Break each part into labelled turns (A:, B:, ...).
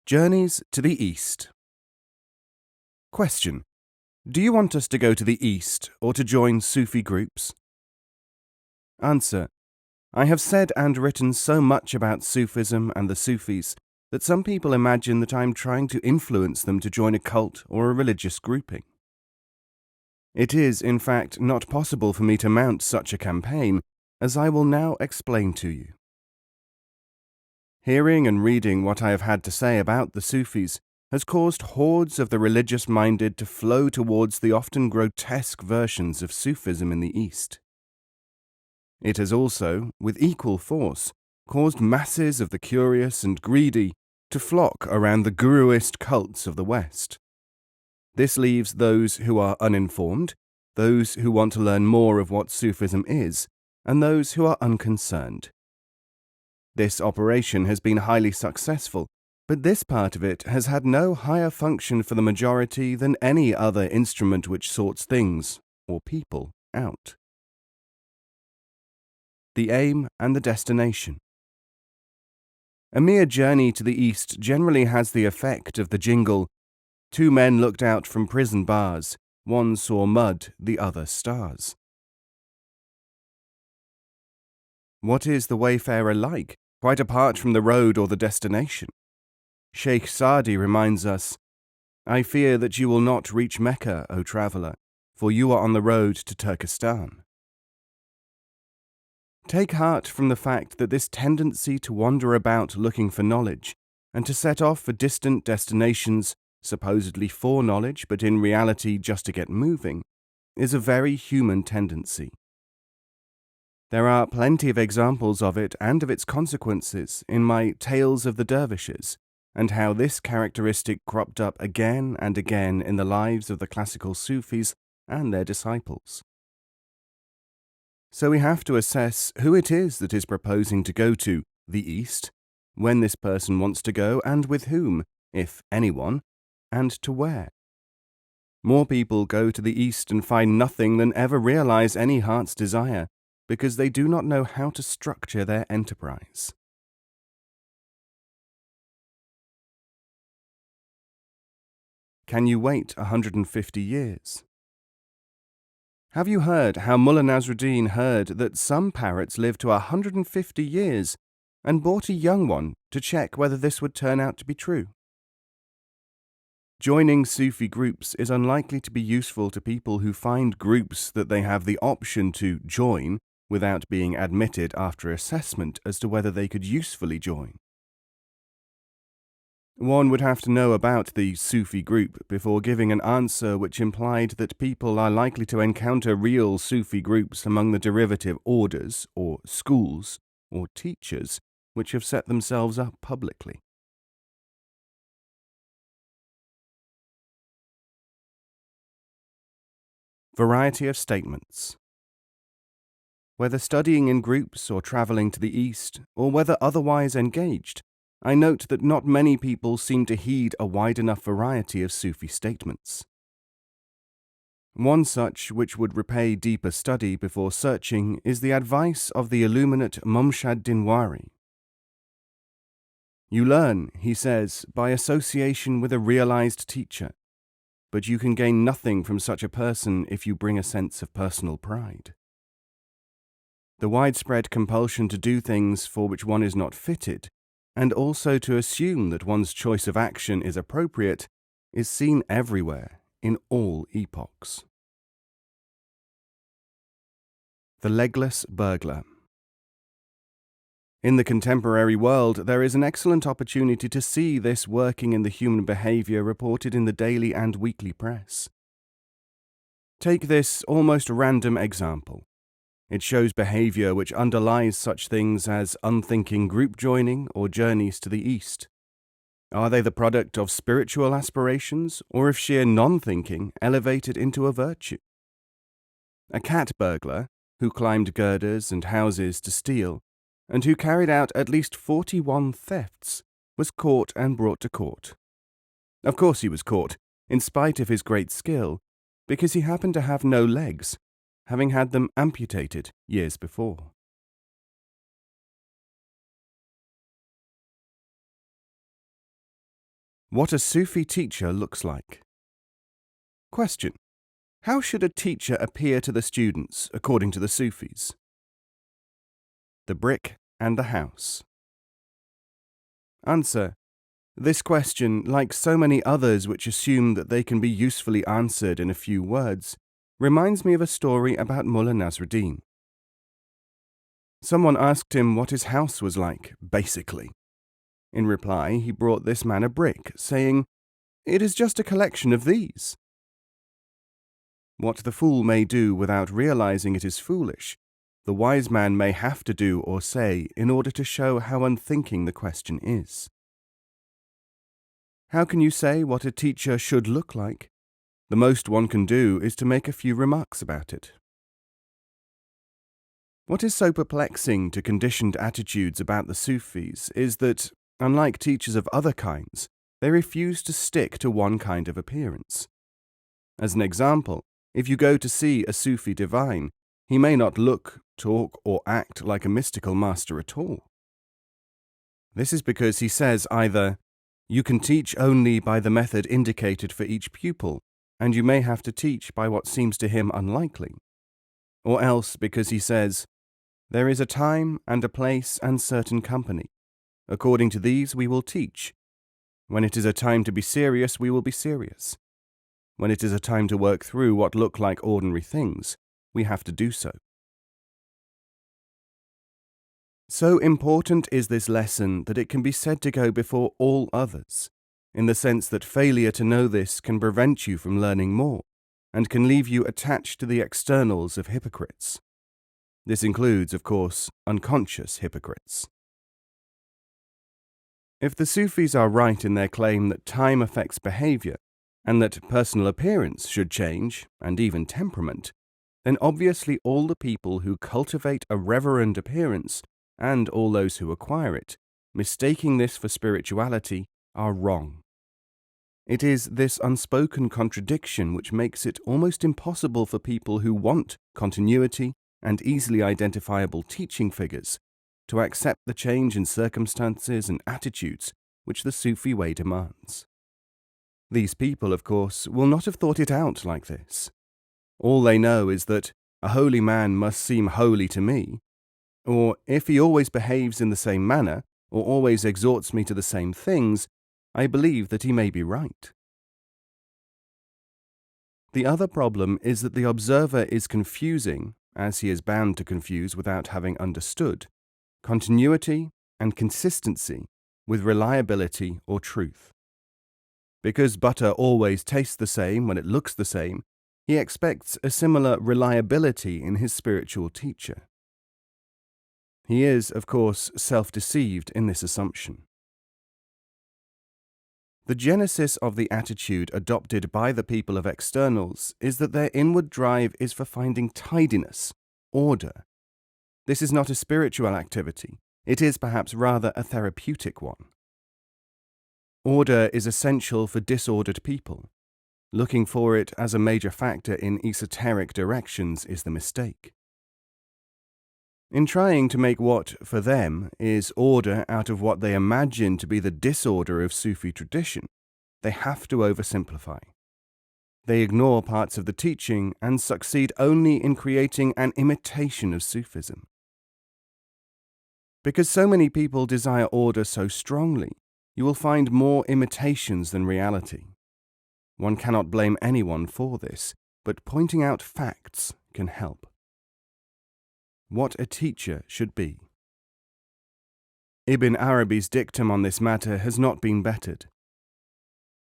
A: Journeys to the East. Question: do you want us to go to the East or to join Sufi groups? Answer: I have said and written so much about Sufism and the Sufis that some people imagine that I am trying to influence them to join a cult or a religious grouping. It is, in fact, not possible for me to mount such a campaign, as I will now explain to you. Hearing and reading what I have had to say about the Sufis has caused hordes of the religious-minded to flow towards the often grotesque versions of Sufism in the East. It has also, with equal force, caused masses of the curious and greedy to flock around the guruist cults of the West. This leaves those who are uninformed, those who want to learn more of what Sufism is, and those who are unconcerned. This operation has been highly successful, but this part of it has had no higher function for the majority than any other instrument which sorts things, or people, out. The aim and the destination. A mere journey to the East generally has the effect of the jingle, "Two men looked out from prison bars, one saw mud, the other stars." What is the wayfarer like, quite apart from the road or the destination? Sheikh Sadi reminds us, "I fear that you will not reach Mecca, O traveller, for you are on the road to Turkestan." Take heart from the fact that this tendency to wander about looking for knowledge and to set off for distant destinations, supposedly for knowledge but in reality just to get moving, is a very human tendency. There are plenty of examples of it and of its consequences in my Tales of the Dervishes, and how this characteristic cropped up again and again in the lives of the classical Sufis and their disciples. So we have to assess who it is that is proposing to go to the East, when this person wants to go, and with whom, if anyone, and to where. More people go to the East and find nothing than ever realize any heart's desire, because they do not know how to structure their enterprise. Can you wait 150 years? Have you heard how Mullah Nasruddin heard that some parrots live to 150 years and bought a young one to check whether this would turn out to be true? Joining Sufi groups is unlikely to be useful to people who find groups that they have the option to join without being admitted after assessment as to whether they could usefully join. One would have to know about the Sufi group before giving an answer which implied that people are likely to encounter real Sufi groups among the derivative orders, or schools, or teachers, which have set themselves up publicly. Variety of statements. Whether studying in groups or travelling to the East, or whether otherwise engaged, I note that not many people seem to heed a wide enough variety of Sufi statements. One such which would repay deeper study before searching is the advice of the illuminate Mumshad Dinwari. You learn, he says, by association with a realized teacher, but you can gain nothing from such a person if you bring a sense of personal pride. The widespread compulsion to do things for which one is not fitted, and also to assume that one's choice of action is appropriate, is seen everywhere, in all epochs. The Legless Burglar. In the contemporary world, there is an excellent opportunity to see this working in the human behavior reported in the daily and weekly press. Take this almost random example. It shows behavior which underlies such things as unthinking group joining or journeys to the East. Are they the product of spiritual aspirations or of sheer non-thinking elevated into a virtue? A cat burglar, who climbed girders and houses to steal, and who carried out at least 41 thefts, was caught and brought to court. Of course he was caught, in spite of his great skill, because he happened to have no legs, having had them amputated years before. What a Sufi teacher looks like. Question. How should a teacher appear to the students according to the Sufis? The brick and the house. Answer. This question, like so many others which assume that they can be usefully answered in a few words, reminds me of a story about Mullah Nasruddin. Someone asked him what his house was like, basically. In reply, he brought this man a brick, saying, "It is just a collection of these." What the fool may do without realizing it is foolish, the wise man may have to do or say in order to show how unthinking the question is. How can you say what a teacher should look like? The most one can do is to make a few remarks about it. What is so perplexing to conditioned attitudes about the Sufis is that, unlike teachers of other kinds, they refuse to stick to one kind of appearance. As an example, if you go to see a Sufi divine, he may not look, talk, or act like a mystical master at all. This is because he says either, "You can teach only by the method indicated for each pupil, and you may have to teach by what seems to him unlikely," or else because he says, "There is a time and a place and certain company. According to these we will teach. When it is a time to be serious, we will be serious. When it is a time to work through what look like ordinary things, we have to do so." So important is this lesson that it can be said to go before all others, in the sense that failure to know this can prevent you from learning more, and can leave you attached to the externals of hypocrites. This includes, of course, unconscious hypocrites. If the Sufis are right in their claim that time affects behavior, and that personal appearance should change, and even temperament, then obviously all the people who cultivate a reverend appearance, and all those who acquire it, mistaking this for spirituality, are wrong. It is this unspoken contradiction which makes it almost impossible for people who want continuity and easily identifiable teaching figures to accept the change in circumstances and attitudes which the Sufi way demands. These people, of course, will not have thought it out like this. All they know is that a holy man must seem holy to me, or if he always behaves in the same manner, or always exhorts me to the same things, I believe that he may be right. The other problem is that the observer is confusing, as he is bound to confuse without having understood, continuity and consistency with reliability or truth. Because butter always tastes the same when it looks the same, he expects a similar reliability in his spiritual teacher. He is, of course, self-deceived in this assumption. The genesis of the attitude adopted by the people of externals is that their inward drive is for finding tidiness, order. This is not a spiritual activity. It is perhaps rather a therapeutic one. Order is essential for disordered people. Looking for it as a major factor in esoteric directions is the mistake. In trying to make what, for them, is order out of what they imagine to be the disorder of Sufi tradition, they have to oversimplify. They ignore parts of the teaching and succeed only in creating an imitation of Sufism. Because so many people desire order so strongly, you will find more imitations than reality. One cannot blame anyone for this, but pointing out facts can help. What a teacher should be. Ibn Arabi's dictum on this matter has not been bettered.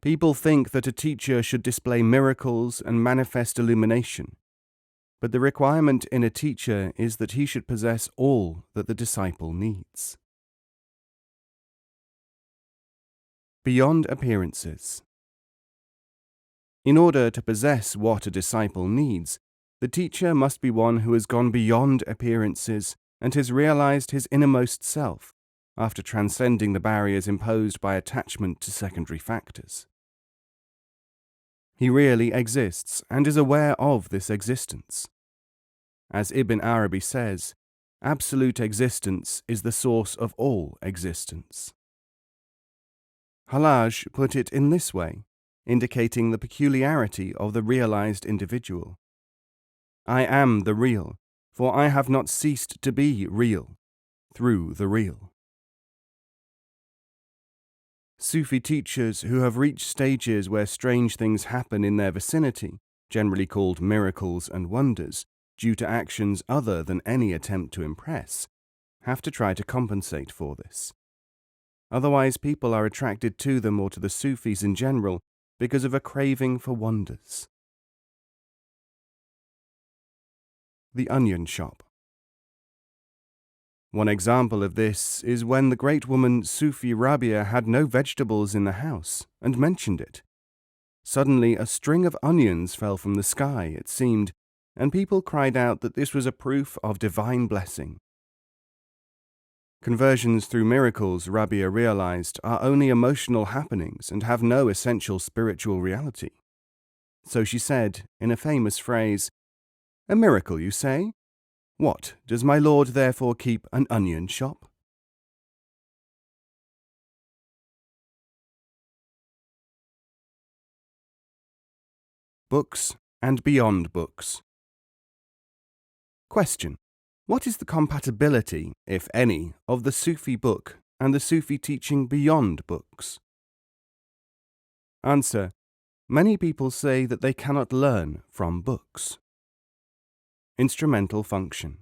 A: People think that a teacher should display miracles and manifest illumination, but the requirement in a teacher is that he should possess all that the disciple needs. Beyond appearances. In order to possess what a disciple needs, the teacher must be one who has gone beyond appearances and has realized his innermost self after transcending the barriers imposed by attachment to secondary factors. He really exists and is aware of this existence. As Ibn Arabi says, absolute existence is the source of all existence. Hallaj put it in this way, indicating the peculiarity of the realized individual. I am the real, for I have not ceased to be real, through the real. Sufi teachers who have reached stages where strange things happen in their vicinity, generally called miracles and wonders, due to actions other than any attempt to impress, have to try to compensate for this. Otherwise, people are attracted to them or to the Sufis in general because of a craving for wonders. The onion shop. One example of this is when the great woman Sufi Rabia had no vegetables in the house and mentioned it. Suddenly a string of onions fell from the sky, it seemed, and people cried out that this was a proof of divine blessing. Conversions through miracles, Rabia realized, are only emotional happenings and have no essential spiritual reality. So she said, in a famous phrase, "A miracle, you say? What, does my lord therefore keep an onion shop?" Books and beyond books. Question: what is the compatibility, if any, of the Sufi book and the Sufi teaching beyond books? Answer: many people say that they cannot learn from books. Instrumental function.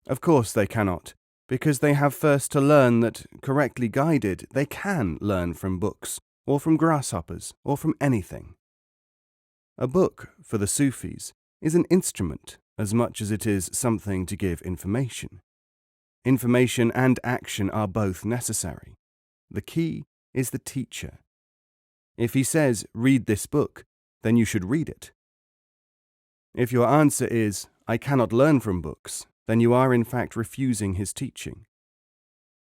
A: Of course they cannot, because they have first to learn that, correctly guided, they can learn from books, or from grasshoppers, or from anything. A book, for the Sufis, is an instrument as much as it is something to give information. Information and action are both necessary. The key is the teacher. If he says, "Read this book," then you should read it. If your answer is, "I cannot learn from books," then you are in fact refusing his teaching.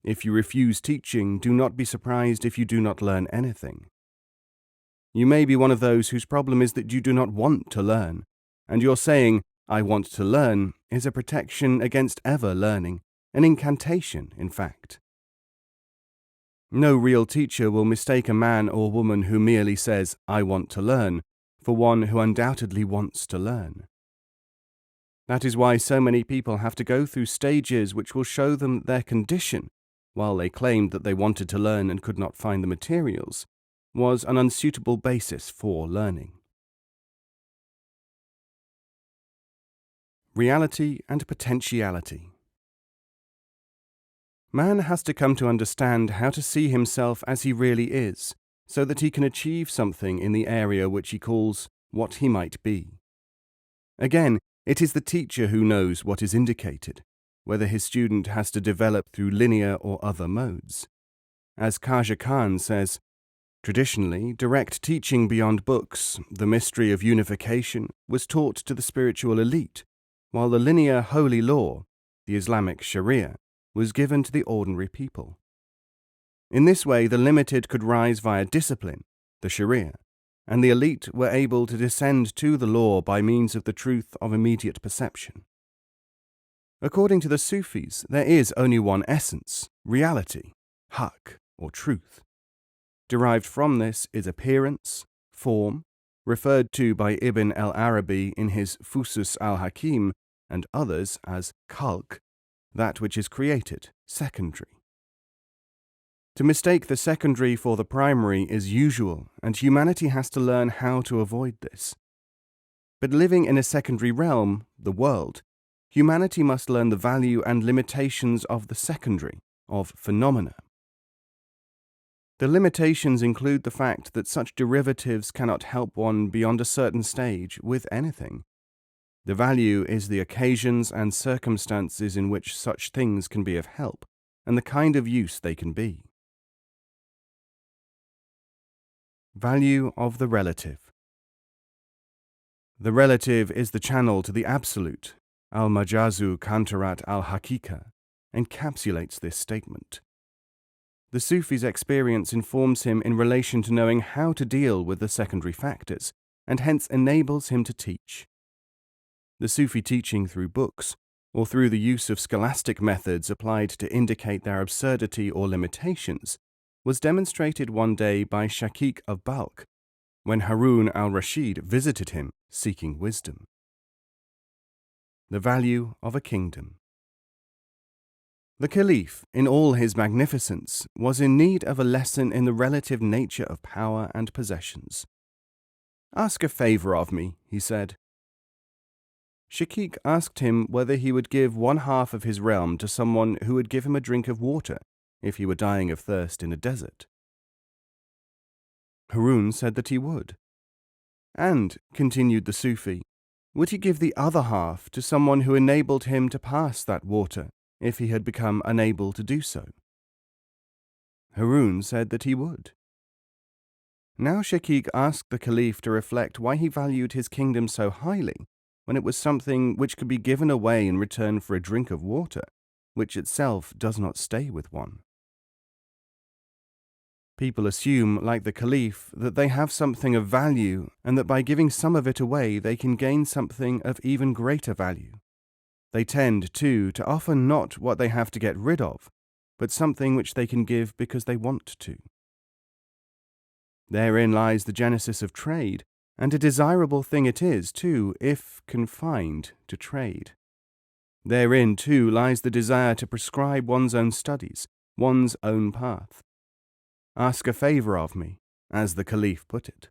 A: If you refuse teaching, do not be surprised if you do not learn anything. You may be one of those whose problem is that you do not want to learn, and your saying, "I want to learn," is a protection against ever learning, an incantation, in fact. No real teacher will mistake a man or woman who merely says, "I want to learn," for one who undoubtedly wants to learn. That is why so many people have to go through stages which will show them their condition, while they claimed that they wanted to learn and could not find the materials, was an unsuitable basis for learning. Reality and potentiality. Man has to come to understand how to see himself as he really is, so that he can achieve something in the area which he calls what he might be. Again, it is the teacher who knows what is indicated, whether his student has to develop through linear or other modes. As Khaja Khan says, traditionally, direct teaching beyond books, the mystery of unification, was taught to the spiritual elite, while the linear holy law, the Islamic Sharia, was given to the ordinary people. In this way, the limited could rise via discipline, the Sharia, and the elite were able to descend to the law by means of the truth of immediate perception. According to the Sufis, there is only one essence, reality, haq, or truth. Derived from this is appearance, form, referred to by Ibn al-Arabi in his Fusus al-Hakim and others as khalq, that which is created, secondary. To mistake the secondary for the primary is usual, and humanity has to learn how to avoid this. But living in a secondary realm, the world, humanity must learn the value and limitations of the secondary, of phenomena. The limitations include the fact that such derivatives cannot help one beyond a certain stage with anything. The value is the occasions and circumstances in which such things can be of help, and the kind of use they can be. Value of the relative. The relative is the channel to the absolute. Al-Majazu Kantarat al-Hakika encapsulates this statement. The Sufi's experience informs him in relation to knowing how to deal with the secondary factors, and hence enables him to teach. The Sufi teaching through books, or through the use of scholastic methods applied to indicate their absurdity or limitations, was demonstrated one day by Shaqiq of Balkh when Harun al-Rashid visited him seeking wisdom. The value of a kingdom. The Caliph, in all his magnificence, was in need of a lesson in the relative nature of power and possessions. "Ask a favor of me," he said. Shaqiq asked him whether he would give one half of his realm to someone who would give him a drink of water if he were dying of thirst in a desert. Harun said that he would. And, continued the Sufi, would he give the other half to someone who enabled him to pass that water if he had become unable to do so? Harun said that he would. Now Shaqiq asked the Caliph to reflect why he valued his kingdom so highly when it was something which could be given away in return for a drink of water, which itself does not stay with one. People assume, like the Caliph, that they have something of value and that by giving some of it away they can gain something of even greater value. They tend, too, to offer not what they have to get rid of, but something which they can give because they want to. Therein lies the genesis of trade, and a desirable thing it is, too, if confined to trade. Therein, too, lies the desire to prescribe one's own studies, one's own path. Ask a favor of me, as the Caliph put it.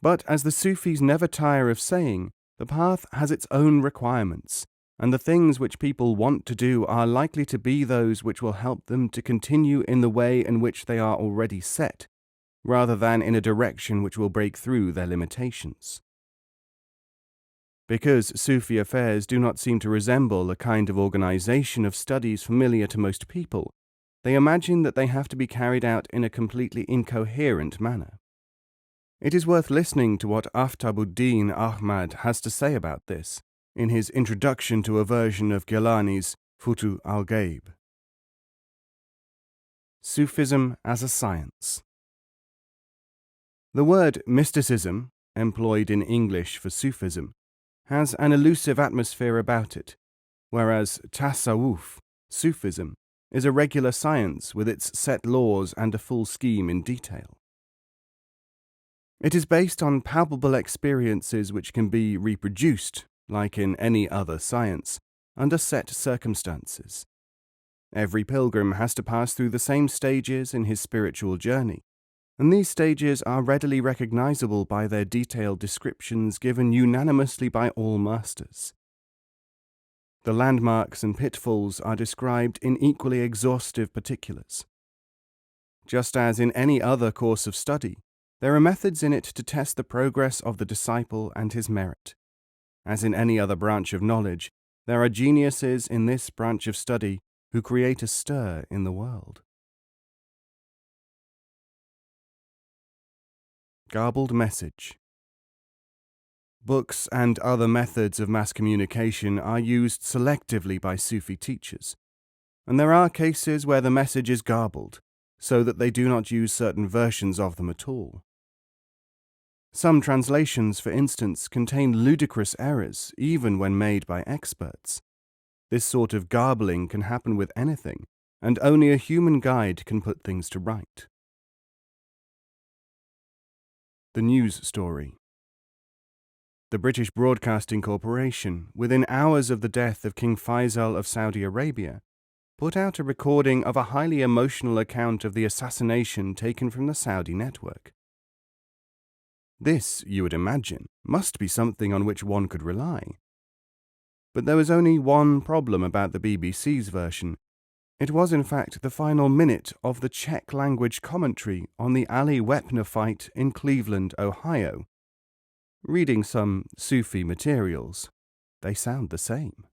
A: But as the Sufis never tire of saying, the path has its own requirements, and the things which people want to do are likely to be those which will help them to continue in the way in which they are already set, rather than in a direction which will break through their limitations. Because Sufi affairs do not seem to resemble a kind of organization of studies familiar to most people, they imagine that they have to be carried out in a completely incoherent manner. It is worth listening to what Aftabuddin Ahmad has to say about this in his introduction to a version of Gilani's Futu al-Ghaib. Sufism as a Science. The word mysticism, employed in English for Sufism, has an elusive atmosphere about it, whereas tasawwuf, Sufism, is a regular science with its set laws and a full scheme in detail. It is based on palpable experiences which can be reproduced, like in any other science, under set circumstances. Every pilgrim has to pass through the same stages in his spiritual journey, and these stages are readily recognizable by their detailed descriptions given unanimously by all masters. The landmarks and pitfalls are described in equally exhaustive particulars. Just as in any other course of study, there are methods in it to test the progress of the disciple and his merit. As in any other branch of knowledge, there are geniuses in this branch of study who create a stir in the world. Garbled Message. Books and other methods of mass communication are used selectively by Sufi teachers, and there are cases where the message is garbled, so that they do not use certain versions of them at all. Some translations, for instance, contain ludicrous errors, even when made by experts. This sort of garbling can happen with anything, and only a human guide can put things to right. The news story. The British Broadcasting Corporation, within hours of the death of King Faisal of Saudi Arabia, put out a recording of a highly emotional account of the assassination taken from the Saudi network. This, you would imagine, must be something on which one could rely. But there was only one problem about the BBC's version. It was, in fact, the final minute of the Czech-language commentary on the Ali Wepner fight in Cleveland, Ohio. Reading some Sufi materials, they sound the same.